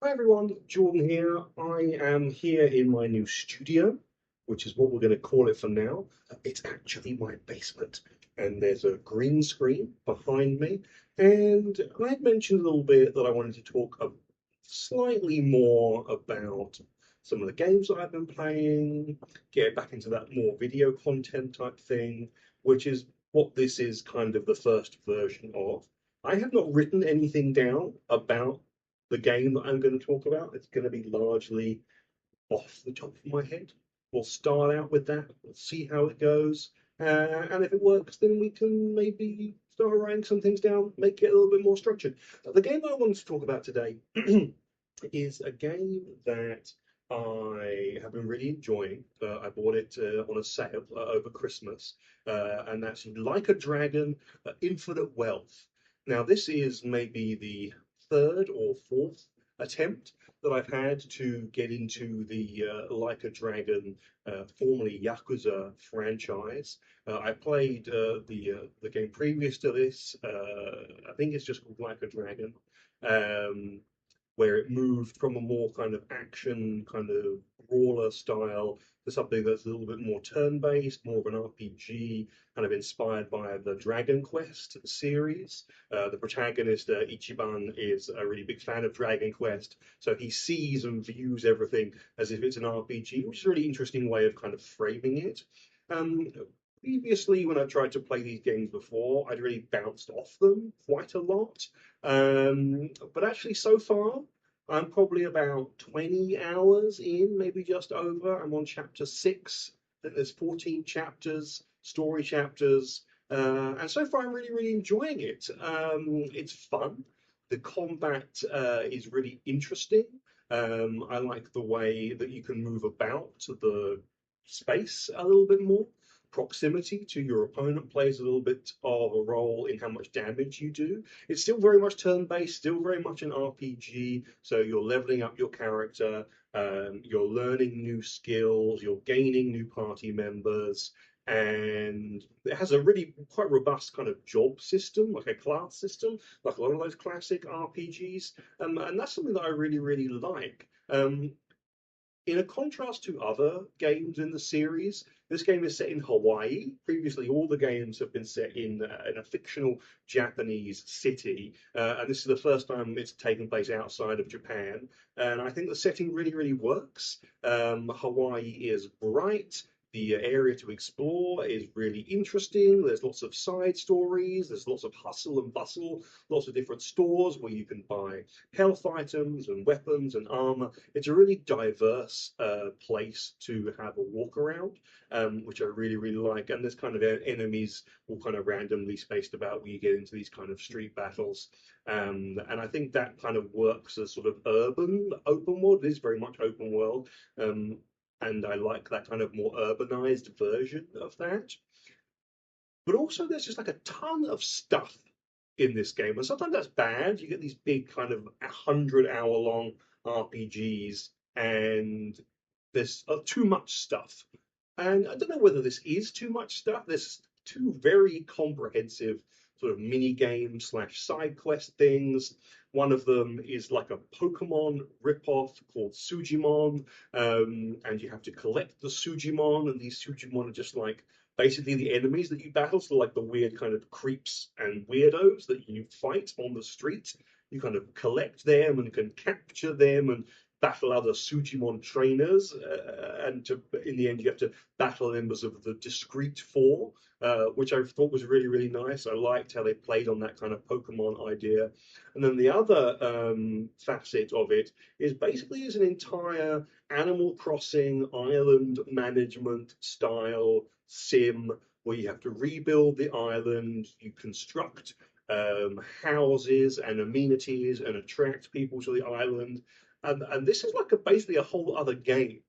Hi everyone, Jordan here. I am here in my new studio, which is what we're going to call it for now. It's actually my basement, and there's a green screen behind me. And I mentioned a little bit that I wanted to talk slightly more about some of the games that I've been playing, get back into that more video content type thing, which is what this is kind of the first version of. I have not written anything down about the game that I'm going to talk about. It's going to be largely off the top of my head. We'll start out with that. We'll see how it goes. And if it works, then we can maybe start writing some things down, make it a little bit more structured. The game I wanted to talk about today is a game that I have been really enjoying. I bought it on a sale over Christmas, and that's Like a Dragon, Infinite Wealth. Now, this is maybe the third or fourth attempt that I've had to get into the Like a Dragon, formerly Yakuza franchise. I played the game previous to this. I think it's just called Like a Dragon. Um, where it moved from a more kind of action, kind of brawler style to something that's a little bit more turn-based, more of an RPG, kind of inspired by the Dragon Quest series. The protagonist, Ichiban, is a really big fan of Dragon Quest, so he sees and views everything as if it's an RPG, which is a really interesting way of kind of framing it. Um, Previously, when I tried to play these games before, I'd really bounced off them quite a lot. But actually, so far, I'm probably about 20 hours in, maybe just over. I'm on chapter six. I think there's 14 chapters, story chapters. And so far, I'm really, really enjoying it. It's fun. The combat is really interesting. I like the way that you can move about the space a little bit more. Proximity to your opponent plays a little bit of a role in how much damage you do. It's still very much turn-based, still very much an RPG. So you're leveling up your character, you're learning new skills, you're gaining new party members, and it has a really quite robust kind of job system, like a class system, like a lot of those classic RPGs. And that's something that I really, really like. In a contrast to other games in the series, this game is set in Hawaii. Previously, all the games have been set in a fictional Japanese city, and this is the first time it's taken place outside of Japan. And I think the setting really, really works. Hawaii is bright. The area to explore is really interesting. There's lots of side stories. There's lots of hustle and bustle. Lots of different stores where you can buy health items and weapons and armor. It's a really diverse place to have a walk around, which I really, really like. And there's kind of enemies all kind of randomly spaced about when you get into these kind of street battles. And I think that kind of works as sort of urban, open world. It is very much open world. Um, and I like that kind of more urbanized version of that. But also, there's just like a ton of stuff in this game, and sometimes that's bad. You get these big kind of 100-hour long RPGs, and there's too much stuff. And I don't know whether this is too much stuff. There's two very comprehensive sort of mini game slash side quest things. One of them is like a Pokemon ripoff called Sujimon, and you have to collect the Sujimon, and these Sujimon are just like basically the enemies that you battle, so like the weird kind of creeps and weirdos that you fight on the street. You kind of collect them and can capture them and battle other Sujimon trainers, and in the end you have to battle members of the Discreet Four, which I thought was really really nice. I liked how they played on that kind of Pokemon idea. And then the other facet of it is basically is an entire Animal Crossing island management style sim where you have to rebuild the island, you construct houses and amenities and attract people to the island. And this is like basically a whole other game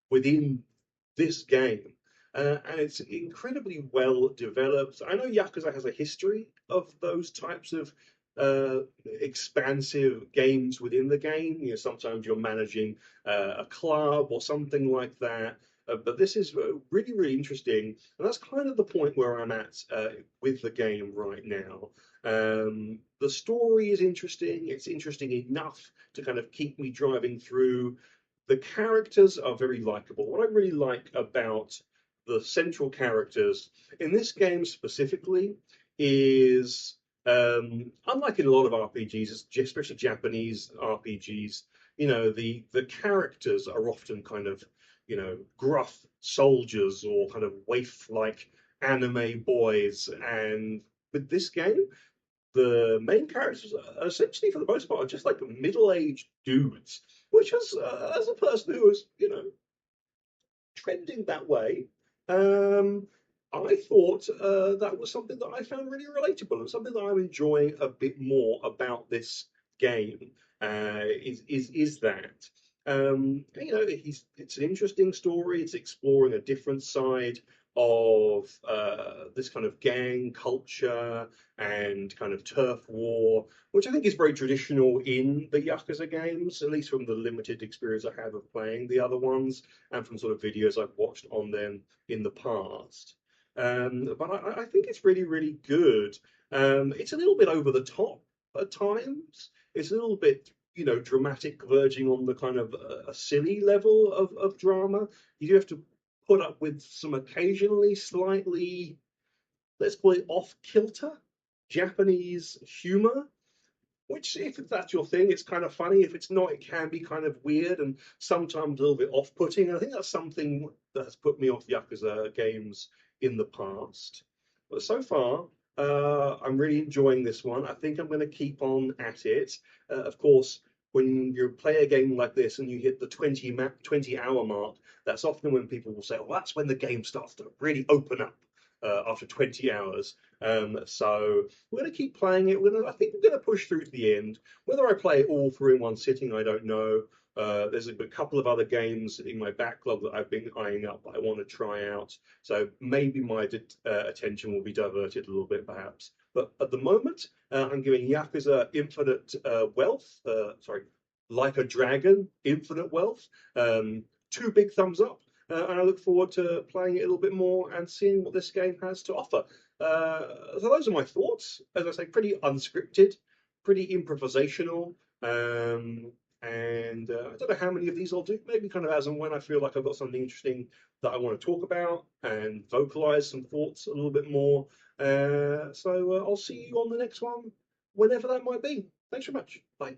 within this game. And it's incredibly well developed. I know Yakuza has a history of those types of expansive games within the game. You know, sometimes you're managing a club or something like that. but this is really, really interesting, and that's kind of the point where I'm at with the game right now. The story is interesting. It's interesting enough to kind of keep me driving through. The characters are very likable. What I really like about the central characters in this game specifically is, unlike in a lot of RPGs, especially Japanese RPGs, the characters are often kind of, gruff soldiers or kind of waif-like anime boys. And with this game, the main characters are essentially, for the most part, just like middle-aged dudes, which is, as a person who was, trending that way, um, I thought that was something that I found really relatable and something that I'm enjoying a bit more about this game. Is that it's an interesting story. It's exploring a different side of this kind of gang culture and kind of turf war, which I think is very traditional in the Yakuza games, at least from the limited experience I have of playing the other ones and from sort of videos I've watched on them in the past. But I think it's really, really good. It's a little bit over the top at times. It's a little bit, dramatic, verging on the kind of a silly level of drama. You do have to put up with some occasionally slightly, let's call it off kilter Japanese humor, which, if that's your thing, it's kind of funny. If it's not, it can be kind of weird and sometimes a little bit off-putting. I think that's something that has put me off Yakuza games in the past. But so far, I'm really enjoying this one. I think I'm going to keep on at it. Of course, when you play a game like this and you hit the 20-hour mark, that's often when people will say, "Well, that's when the game starts to really open up." After 20 hours. So we're going to keep playing it. I think we're going to push through to the end. Whether I play it all through in one sitting, I don't know. There's a couple of other games in my backlog that I've been eyeing up that I want to try out. So maybe my attention will be diverted a little bit, perhaps. But at the moment, I'm giving Yakuza Infinite Wealth, sorry, Like a Dragon, Infinite Wealth, 2 big thumbs up. And I look forward to playing it a little bit more and seeing what this game has to offer. So those are my thoughts. As I say, pretty unscripted, pretty improvisational. And I don't know how many of these I'll do. Maybe kind of as and when I feel like I've got something interesting that I want to talk about and vocalize some thoughts a little bit more. So I'll see you on the next one, whenever that might be. Thanks very much. Bye.